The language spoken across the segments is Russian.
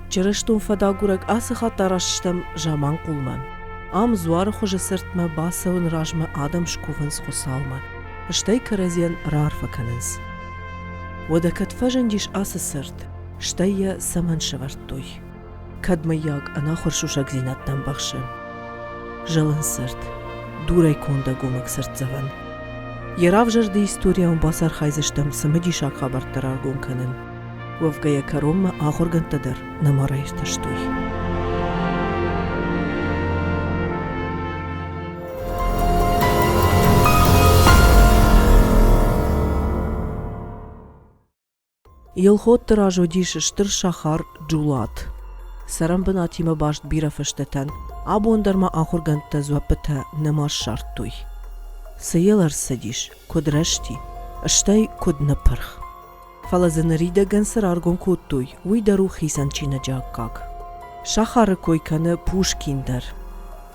Черештун фадагурак асыха тараштам жаман кулман. Ам зуар хуже сыртма басавын ражма адам шкувынс хусалма. Штай каразиан рарфаканынс. Вода катфажандиш асы сырт. Штайя саман шавартуй. Кадма яг анахор шушак зинаттан бахшым. Жалын сырт. Дурай конда гумак сырт заван. Ярав жарды история басар хайзыштам самадишак хабартар аргун канын. Вовгая каромма ахоргантадар намарайрташтуй. Йылхот тыражо диш штыр шахар джулат. Сарамбына тима башт бира фыштетен, абондарма ахорганта зуаппета намар шарттуй. Саелар садиш, кодрешти, аштай код напарх. Фалазанарида гансар аргон кодтуй, уйдару хисанчина джаккак. Шахары койканы Пушкиндар.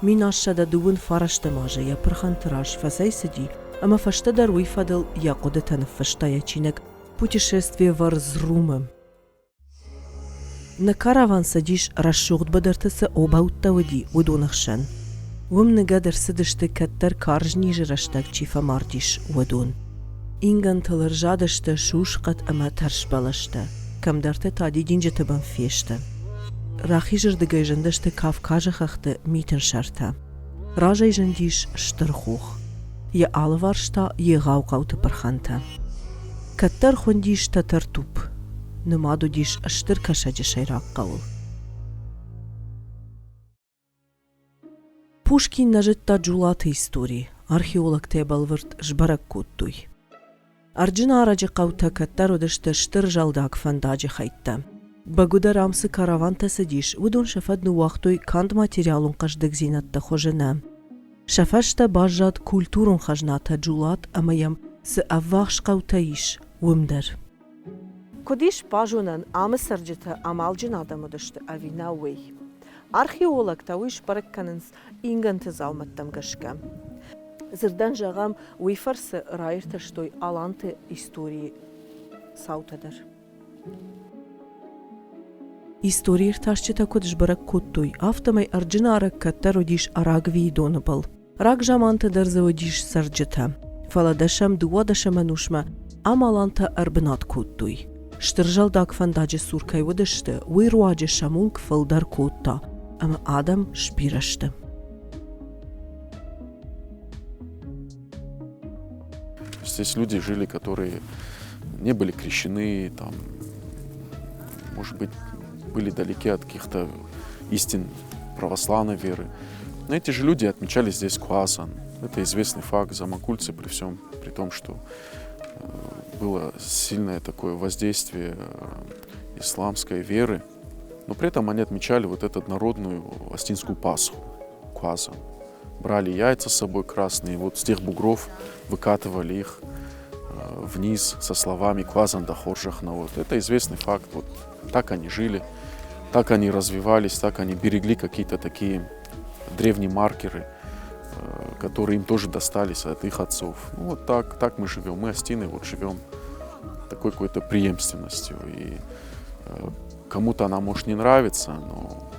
Мин ашшада дувын фараштамажа я пырхан тыраж фасай сади, ама фаштадар уйфадал я кодетан фаштая чинек путешествие в Арзрумом. На караван садиш расшугд бадартэсэ обауттавади удонахшан. Вымныгадыр сыдышты каттар каржнижы раштак чифа мартиш удон. Инган талыржадышты шушкат ама таршбалашты. Камдарты тади динжетабан фешты. Рахижырды гайжандышты кавкажахахты митен шарта. Ражай жандиш штырхух. Я алваршта я гауқауты парханта. Каттар хундиш татартуп. Нымаду диш аштыр кашаджи шайрак қавыл. Пушкин нажытта джулаты истории. Археолог тебалвырт жбарак куттуй. Арджина араджи қаута каттар одышты штыр жалдак фандаджи хайтта. Багуда рамсы караванта садиш, удон шафадну вахтой канд материалун каждык зинатта хожена. Шафашта бажат культурун хажната джулат амаям с аввахш қаутаиш, умдар. Кодиш бажунан амы сарджита амалджин адаму дышты авина уэй. Археолог тауиш баракканынс инганты залматтам гашка. Зырдан жағам уйфарсы райырташтой аланты истории саутадар. История ташчита кодиш барак куттуй, автомай арджина арак каттар одиш арагви донабал. Рак жаманты дарза одиш сарджита. Фаладашам дуадашама нушма, амаланта арбинат куттуй. Штыржалдак фандаджи суркай водышты, уйруаджи шамунг фалдар кутта, ама адам шпирашты. Здесь люди жили, которые не были крещены, там, может быть, были далеки от каких-то истин православной веры. Но эти же люди отмечали здесь Куасан. Это известный факт. Замакульцы при том, что было сильное такое воздействие исламской веры, но при этом они отмечали вот эту народную астинскую Пасху, Куасан. Брали яйца с собой красные, вот с тех бугров выкатывали их вниз со словами «Куасан да хоржахна». Вот. Это известный факт. Вот так они жили, так они развивались, так они берегли какие-то такие древние маркеры, которые им тоже достались от их отцов. Ну, вот так мы живем. Мы, астины, вот живем такой какой-то преемственностью. И кому-то она может не нравиться, но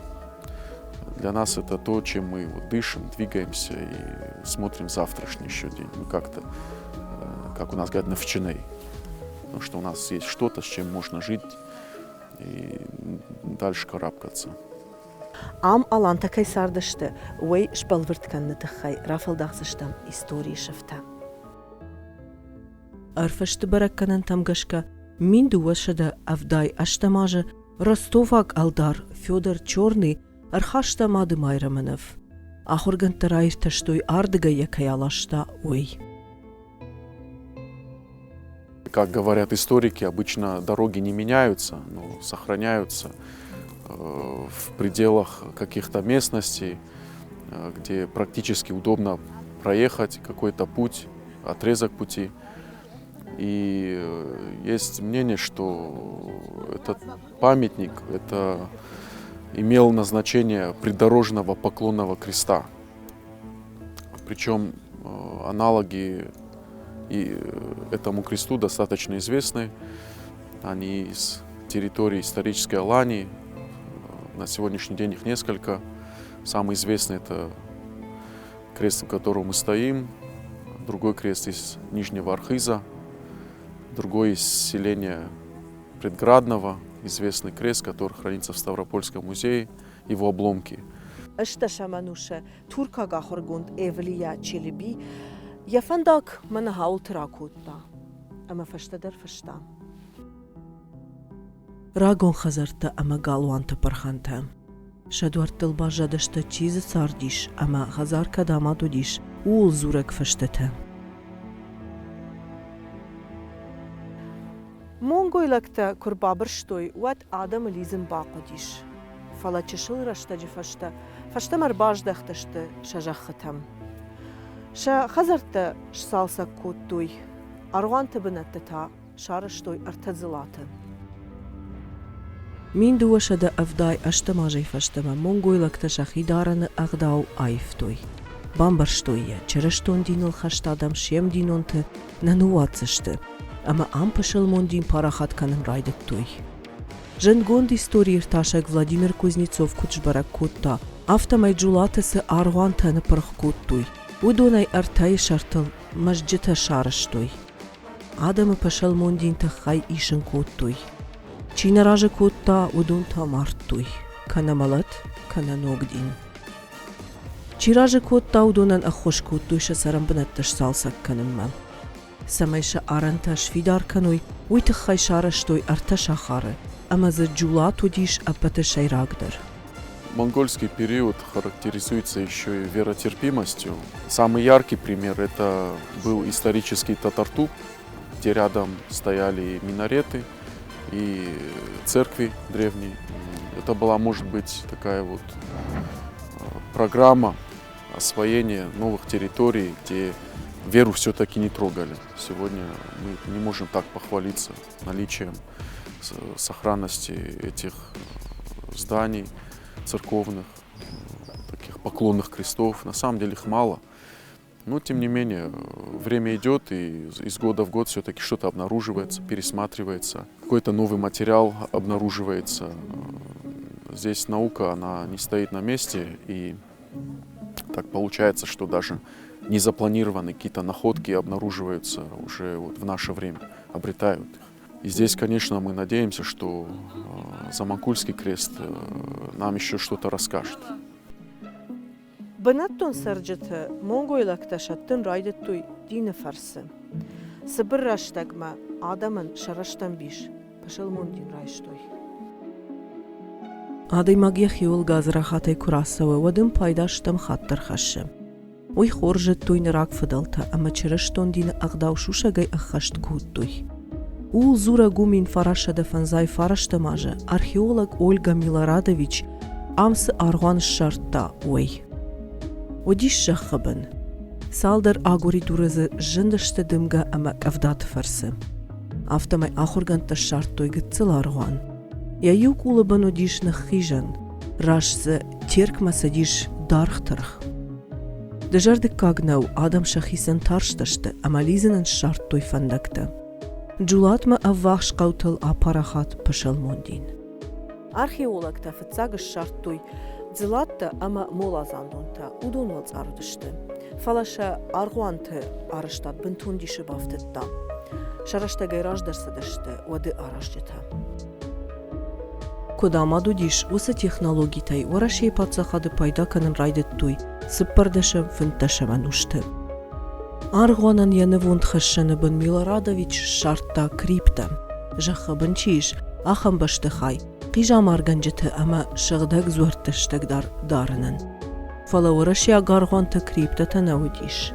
для нас это то, чем мы вот дышим, двигаемся и смотрим завтрашний еще день. Мы как-то, как у нас говорят, навченей. Потому что у нас есть что-то, с чем можно жить и дальше карабкаться. Ам аланта кайсардышты, уэй шпалвыртканны тахай, рафалдахсыштам истории шафта. Арфашты баракканан тамгашка, мин дуашада авдай аштамажа, Ростовак алдар Федор Черный, архашта мады майраманов. Ахорганта райрташтой ардыга якаялашта уэй. Как говорят историки, обычно дороги не меняются, но сохраняются в пределах каких-то местностей, где практически удобно проехать какой-то путь, отрезок пути. И есть мнение, что этот памятник имел назначение придорожного поклонного креста. Причем аналоги и этому кресту достаточно известны. Они из территории исторической Алании, На сегодняшний день их несколько. Самый известный это крест, у которого мы стоим. Другой крест из Нижнего Архиза. Другой из селения Предградного. Известный крест, который хранится в Ставропольском музее. Его обломки. Ըշտաշամանուշը թուրքագախորգունդ էվլիա չիլիբի եֆանդակ մնա հաուլտրակուտա ամա ֆշտադեր ֆշտա Ռագոն խազարտը ամա գալուանտը պրխանտը շադուարտել բաժադշտը չիզը սարդիշ ամա հազարքա դամադուդիշ ուլ զուրեք ֆշտեթը Մոնգոյլակտը կուրբաբրշտոյ ուատ ադամը լիզն բաղոդիշ Фалачишыл раштаджи фашта марбаж дахташты шажахатам. Ша хазарта шсалса куттуй, аргуанта бинаттата шараштой артадзилата. Мин дуашада авдай аштамажай фаштама монгойлакта шахидараны агдау айфтой. Бамбарштойя, черештон диныл хаштадам шем динонты нануатсышты, ама ампашыл мондин парахат каным райдыттуй. Женгонд истории рташек Владимир Кузнецов кучбарак кутта, автомайджулатасы аргуантаны пырхкуттуй, удонай артай шартыл мажджита шарыштой. Адамы пашал мондинта хай ишен куттуй. Чинаражы кутта удунта марттуй, кана малат, кана ногдин. Чиражы кутта удонан ахош куттуй шасарам бнатташ салсак канымма. Самайша аранта швидаркануй, уйты хай шарыштой арташ ахары. Амаза джулату диш апатышай рагдер. Монгольский период характеризуется еще и веротерпимостью. Самый яркий пример это был исторический Татартук, где рядом стояли минареты и церкви древние. Это была, может быть, такая вот программа освоения новых территорий, где веру все-таки не трогали. Сегодня мы не можем так похвалиться наличием сохранности этих зданий церковных, таких поклонных крестов. На самом деле их мало. Но, тем не менее, время идет, и из года в год все-таки что-то обнаруживается, пересматривается. Какой-то новый материал обнаруживается. Здесь наука, она не стоит на месте, и так получается, что даже незапланированные какие-то находки обнаруживаются уже вот в наше время, обретают их. И здесь, конечно, мы надеемся, что Заманкульский крест нам еще что-то расскажет. Бенаттон сарджета монгойлакта шаттын райдеттуй дины фарсы. Сыбыр раштагма адамын шараштан биш, пашыл мондин райштой. Адай магьях юл газрахатай курасавы вадым пайдаштам хаттар хашы. Уй хоржет туй нырак фыдалта, ама чырыштон дины агдау шушагай ахашт куттуй. Ул зура гумин фарашада фанзай фараштамажа археолог Ольга Милорадович амсы аргуан шартта уй. Одиш шахабын. Салдар агури дурызы жындышты дымга ама кавдат фарсы. Автомай ахурганта шарттой гыццыл аргуан. Яюк улыбан одиш нахижан. Рашзы теркмаса диш дархтарх. Дежарды кагнау адам шахисан таршташты ама лизанын шарттой фандакты. Джулатма аввахш қаутыл апарахат пашал мондин. Археолог та фыцагыш шарттой дзылатты ама молазандонта удонвалц ардышты. Фалаша аргуанты арыштат бынтундиши бафтытта. Шараштагай раждарсадышты вады арашджыта. Кодамаду диш усы технологитай варашей пацахады пайда канын райдыттуй сыппардышым фынташаман ушты. Аргуанан янывунд хашшаны бын Милорадович шартта крипта. Жахы бынчиш, ахам баштыхай, қижам арганжыты ама шығдаг зуарттыштагдар дарынын. Фала варашия гаргуанты крипта танаудиш.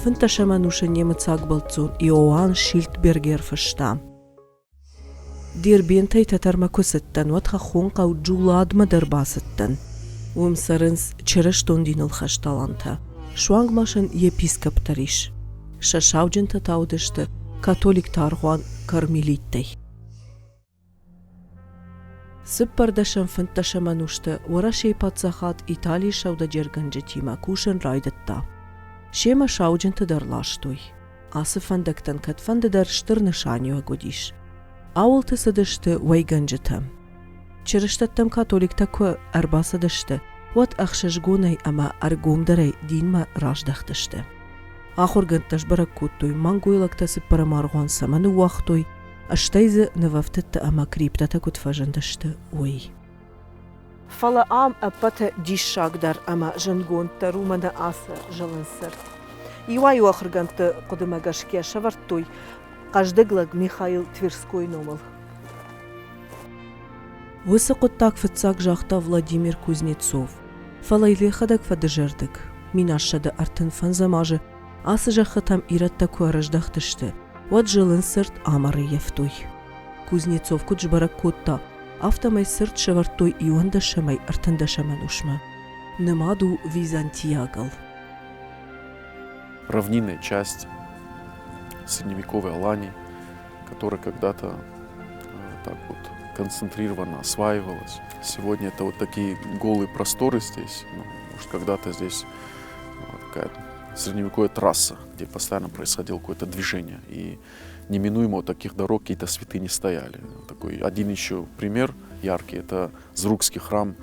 Фынташаман ушы немыцаг балцун Иоанн Шильдбергер фышта. Дирбентай татарма көсіттен ватха хонқа джуладма дырбасыттен. Умсарынс чырыштон диныл хашталанта. Шуангмашын епископтариш. Шашауджинта таудышты католик таргуан кармелиттей. Сыппардашын фынташаманушты варашей пацахат Италии шауда джерганджетима кушын райдытта. Шема шауджинта дарлаштуй. Асы фандактан катфандадар штырнышаню агодиш. Ауылты сыдышты вайганджыта. Черештаттам католик такой арбаса дашты. Вот ахшашгунай ама аргумдарай динма раждахташты. Ахурганташ баракуттуй, мангуйлактасы парамаргуан саману вахтуй, аштайзы навафтатта ама криптата кутфажандашты ой. Фала ам апата дишагдар ама жангонта румана аса жалансыр. Иваю ахурганты кудымагашке шавартуй, каждыглаг Михаил Тверской номал. Высокоттак фыцак жахта Владимир Кузнецов. Фалайлы хадак фадыжардык. Минашада артын фанзамажы. Асы жахы там иратта куараждахтышты. Вот жылын сырт амары ефтуй. Кузнецов куджбарак котта. Автомай сырт шавартуй ионда шамай артында шаман ушма. Немаду Византиягал. Равнинная часть средневековой Алании, которая когда-то так вот концентрированно осваивалась. Сегодня это вот такие голые просторы здесь. Может, когда-то здесь какая-то средневековая трасса, где постоянно происходило какое-то движение. И неминуемо у таких дорог какие-то святыни стояли. Такой один еще пример яркий — это Зрукский храм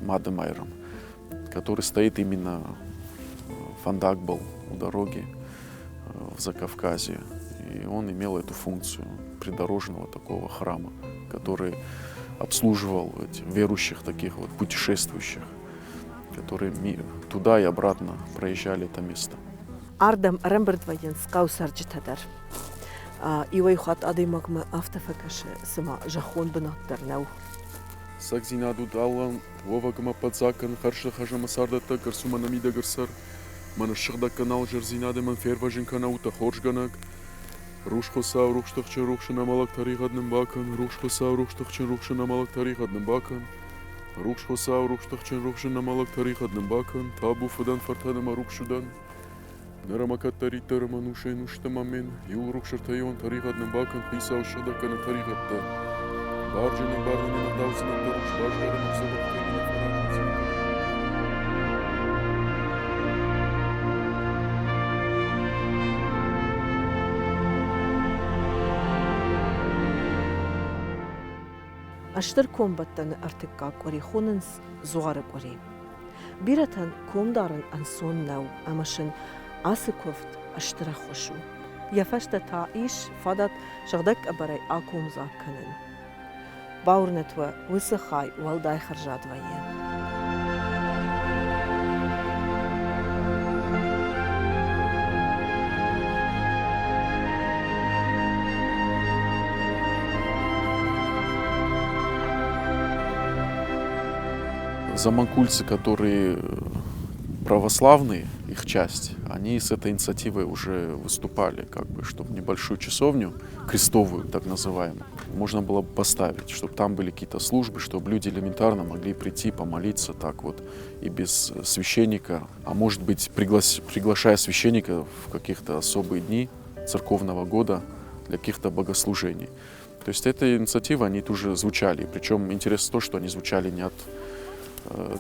Мадемайром, который стоит именно в Андакбал, у дороги в Закавказье. И он имел эту функцию придорожного такого храма, который обслуживал верующих, таких вот путешествующих, которые туда и обратно проезжали это место. Ардам Рембердвайен скаусарджитадар. Ивайхат адымагма автофакаше сама жахон бынаттарнау. Сакзинадут аллан, вовагма подзакан, харша хажама сардата, гарсума намида гарсар, манашшыгда канал жерзинадыман ферважин канаута хоржганак, рушхосау рухштахча рухшина малак тарихадным бакан, рушхосау рухштахча рухшина малак тарихадным бакан, рушхосау рухштахча рухшина малак тарихадным бакан, табу фадан фартадама рухшудан, нарамакаттари тараманушай нуштамамен, юл рухшартайон тарихадным бакан, хисау шадакана тарихатта, барджиным барнами надалзинам даруш бажгарым узалахтанина фаражница. Аштыр комбаттаны артыкка кори хонынс зуары кори. Биратан комдарын ансон нау, амашын асы көфт аштыра хошу. Яфашта та иш фадат шагдак абарай акомза канын. Баурнатва высыхай валдай харжадвайен. Заманкульцы, которые православные, их часть, они с этой инициативой уже выступали, как бы, чтобы небольшую часовню, крестовую так называемую, можно было бы поставить, чтобы там были какие-то службы, чтобы люди элементарно могли прийти, помолиться так вот, и без священника, а может быть, приглашая священника в каких-то особые дни церковного года для каких-то богослужений. То есть эта инициатива, они тоже звучали, причем интересно то, что они звучали не от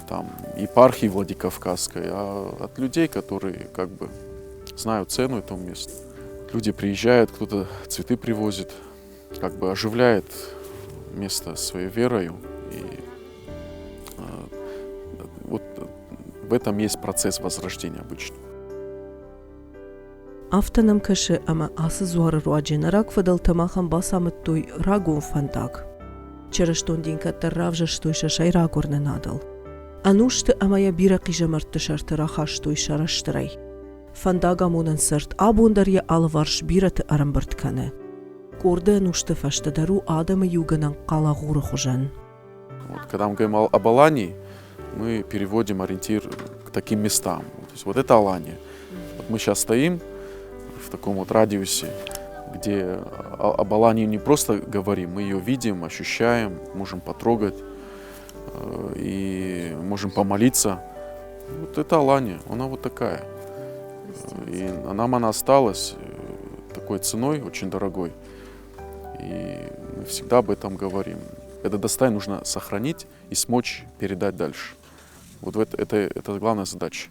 там епархии Владикавказской, а от людей, которые как бы знают цену этому месту. Люди приезжают, кто-то цветы привозит, как бы оживляет место своей верою. И вот в этом есть процесс возрождения обычно. Автоном каше ама асы зуары руаджин рак фадал тамахан басамыт той рагун фантак. Через тондинка тарравжа что шашай рагурны надал. Анушты амая бира қижамарты шарты рахаш той шараштырай. Фандага мунан сырт абундарья алварш бираты арамбыртканы. Корды анушты фаштадару адамы юганан калагуры хужан. Вот, когда мы говорим об Алании, мы переводим ориентир к таким местам. То есть вот это Алания. Вот мы сейчас стоим в таком вот радиусе, где об Алании не просто говорим, мы ее видим, ощущаем, можем потрогать и можем помолиться. Вот это Алания, она вот такая. И нам она осталась такой ценой, очень дорогой. И мы всегда об этом говорим. Это достояние нужно сохранить и смочь передать дальше. Вот это главная задача.